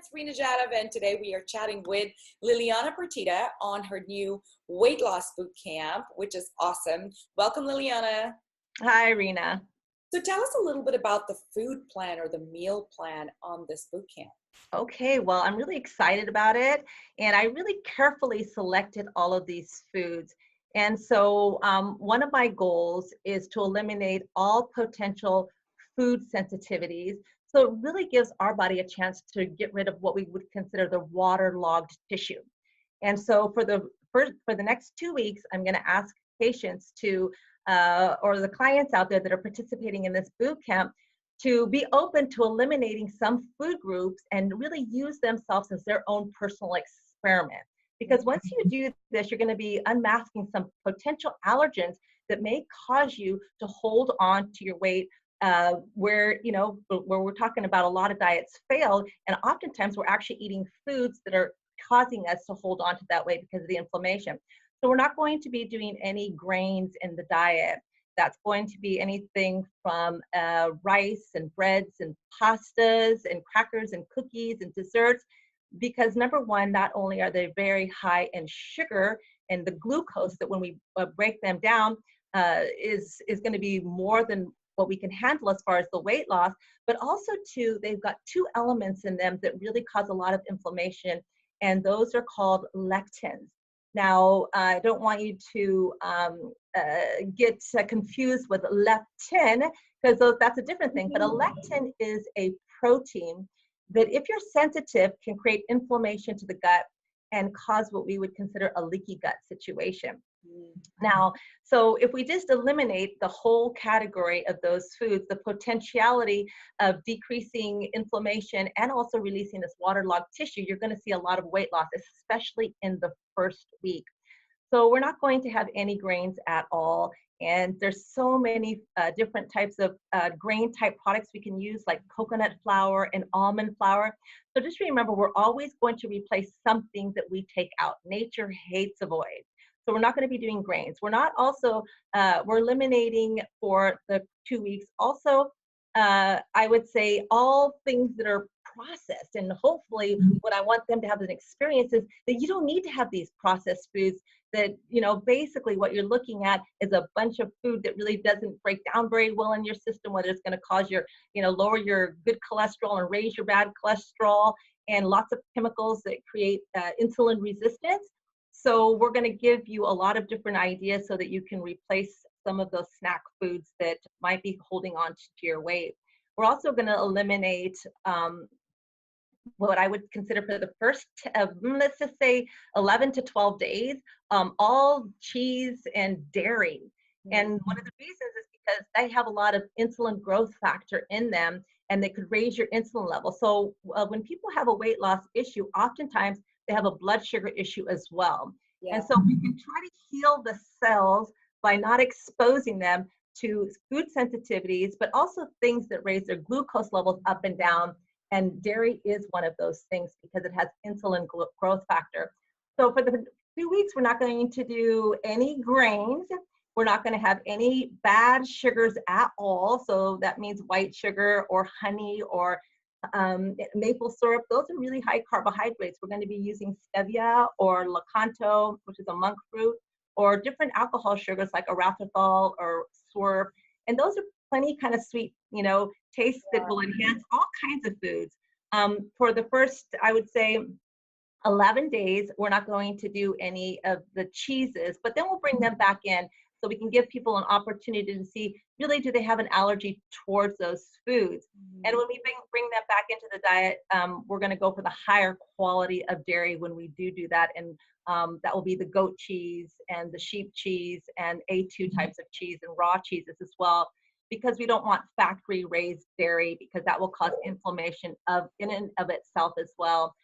it's Reena Jadhav, and today we are chatting with Liliana Partida on her new weight loss boot camp, which is awesome. Welcome, Liliana. Hi, Reena. So tell us a little bit about the food plan or the meal plan on this boot camp. Okay, well, I'm really excited about it, and I really carefully selected all of these foods. And so, one of my goals is to eliminate all potential food sensitivities. So, it really gives our body a chance to get rid of what we would consider the waterlogged tissue. And so, for the next 2 weeks, I'm going to ask patients to, or the clients out there that are participating in this boot camp, to be open to eliminating some food groups and really use themselves as their own personal experiment. Because once you do this, you're going to be unmasking some potential allergens that may cause you to hold on to your weight, where we're talking about a lot of diets fail, and oftentimes we're actually eating foods that are causing us to hold on to that weight because of the inflammation. So we're not going to be doing any grains in the diet. That's going to be anything from rice and breads and pastas and crackers and cookies and desserts, because number one, not only are they very high in sugar and the glucose that when we break them down is going to be more than what we can handle as far as the weight loss, but also too, they've got two elements in them that really cause a lot of inflammation, and those are called lectins. Now, I don't want you to get confused with leptin, because that's a different thing, but a lectin is a protein that, if you're sensitive, can create inflammation to the gut and cause what we would consider a leaky gut situation. Now, so if we just eliminate the whole category of those foods, the potentiality of decreasing inflammation and also releasing this waterlogged tissue, you're going to see a lot of weight loss, especially in the first week. So we're not going to have any grains at all. And there's so many different types of grain type products we can use, like coconut flour and almond flour. So just remember, we're always going to replace something that we take out. Nature hates a void. So we're not going to be doing grains. We're not also, we're eliminating for the 2 weeks. Also, I would say all things that are processed, and hopefully what I want them to have as an experience is that you don't need to have these processed foods that, basically what you're looking at is a bunch of food that really doesn't break down very well in your system, whether it's going to cause your, lower your good cholesterol and raise your bad cholesterol, and lots of chemicals that create insulin resistance. So we're going to give you a lot of different ideas so that you can replace some of those snack foods that might be holding on to your weight. We're also going to eliminate what I would consider for the first, let's just say 11 to 12 days, all cheese and dairy. And one of the reasons is because they have a lot of insulin growth factor in them, and they could raise your insulin level. So when people have a weight loss issue, oftentimes they have a blood sugar issue as well. Yeah. And so we can try to heal the cells by not exposing them to food sensitivities, but also things that raise their glucose levels up and down. And dairy is one of those things because it has insulin growth factor. So for the 2 weeks, we're not going to do any grains. We're not going to have any bad sugars at all. So that means white sugar or honey or maple syrup. Those are really high carbohydrates. We're going to be using stevia or lakanto, which is a monk fruit, or different alcohol sugars like erythritol or swerve. And those are plenty kind of sweet, tastes that will enhance all kinds of foods. For the first, I would say, 11 days, we're not going to do any of the cheeses, but then we'll bring them back in so we can give people an opportunity to see, really, do they have an allergy towards those foods? And when we bring them back into the diet, we're going to go for the higher quality of dairy when we do that. And that will be the goat cheese and the sheep cheese and A2 types of cheese and raw cheeses as well, because we don't want factory raised dairy, because that will cause inflammation in and of itself as well.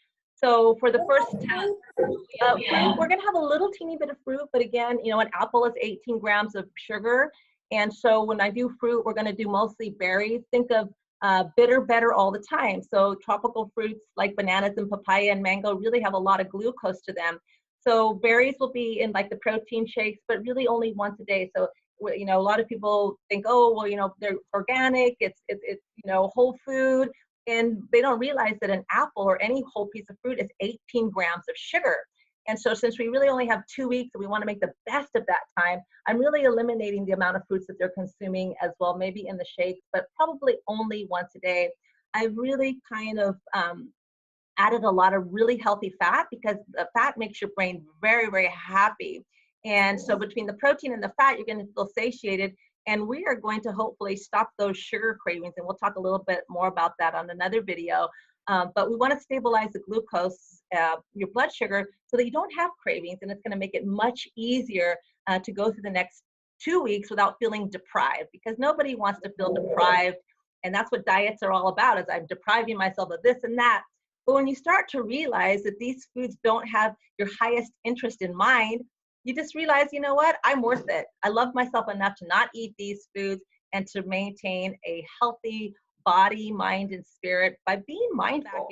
So for the first fruit, we're going to have a little teeny bit of fruit, but again, an apple is 18 grams of sugar. And so when I do fruit, we're going to do mostly berries. Think of bitter better all the time. So tropical fruits like bananas and papaya and mango really have a lot of glucose to them. So berries will be in like the protein shakes, but really only once a day. So, a lot of people think, oh, well, they're organic, it's whole food. And they don't realize that an apple or any whole piece of fruit is 18 grams of sugar. And so since we really only have 2 weeks and we want to make the best of that time, I'm really eliminating the amount of fruits that they're consuming as well, maybe in the shakes, but probably only once a day. I've really kind of added a lot of really healthy fat because the fat makes your brain very, very happy. And so between the protein and the fat, you're going to feel satiated. And we are going to hopefully stop those sugar cravings. And we'll talk a little bit more about that on another video. But we want to stabilize the glucose, your blood sugar, so that you don't have cravings. And it's going to make it much easier to go through the next 2 weeks without feeling deprived, because nobody wants to feel deprived. And that's what diets are all about, is I'm depriving myself of this and that. But when you start to realize that these foods don't have your highest interest in mind, you just realize, you know what, I'm worth it. I love myself enough to not eat these foods and to maintain a healthy body, mind, and spirit by being mindful.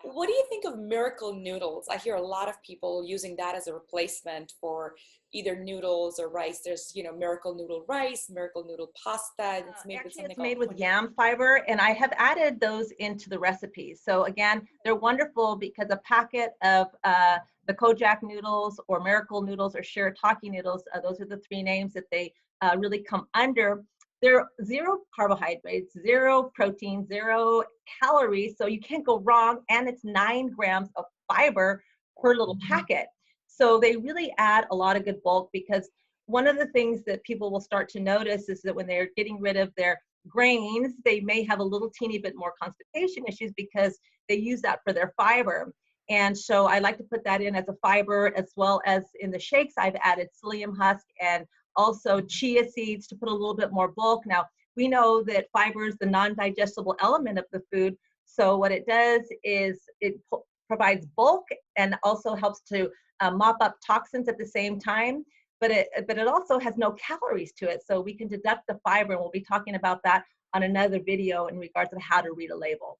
What do you think of miracle noodles? I hear a lot of people using that as a replacement for either noodles or rice. There's, miracle noodle rice, miracle noodle pasta. It's made with something it's made with yam fiber, and I have added those into the recipes. So again, they're wonderful because a packet of the Kojak noodles or miracle noodles or shirataki noodles, those are the three names that they really come under. They're 0 carbohydrates, 0 protein, 0 calories, so you can't go wrong, and it's 9 grams of fiber per little packet. So they really add a lot of good bulk, because one of the things that people will start to notice is that when they're getting rid of their grains, they may have a little teeny bit more constipation issues because they use that for their fiber. And so I like to put that in as a fiber, as well as in the shakes, I've added psyllium husk and also chia seeds to put a little bit more bulk. Now, we know that fiber is the non-digestible element of the food. So what it does is it provides bulk and also helps to mop up toxins at the same time. But it also has no calories to it. So we can deduct the fiber, and we'll be talking about that on another video in regards to how to read a label.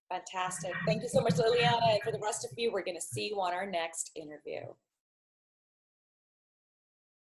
Fantastic. Thank you so much, Liliana. And for the rest of you, we're going to see you on our next interview.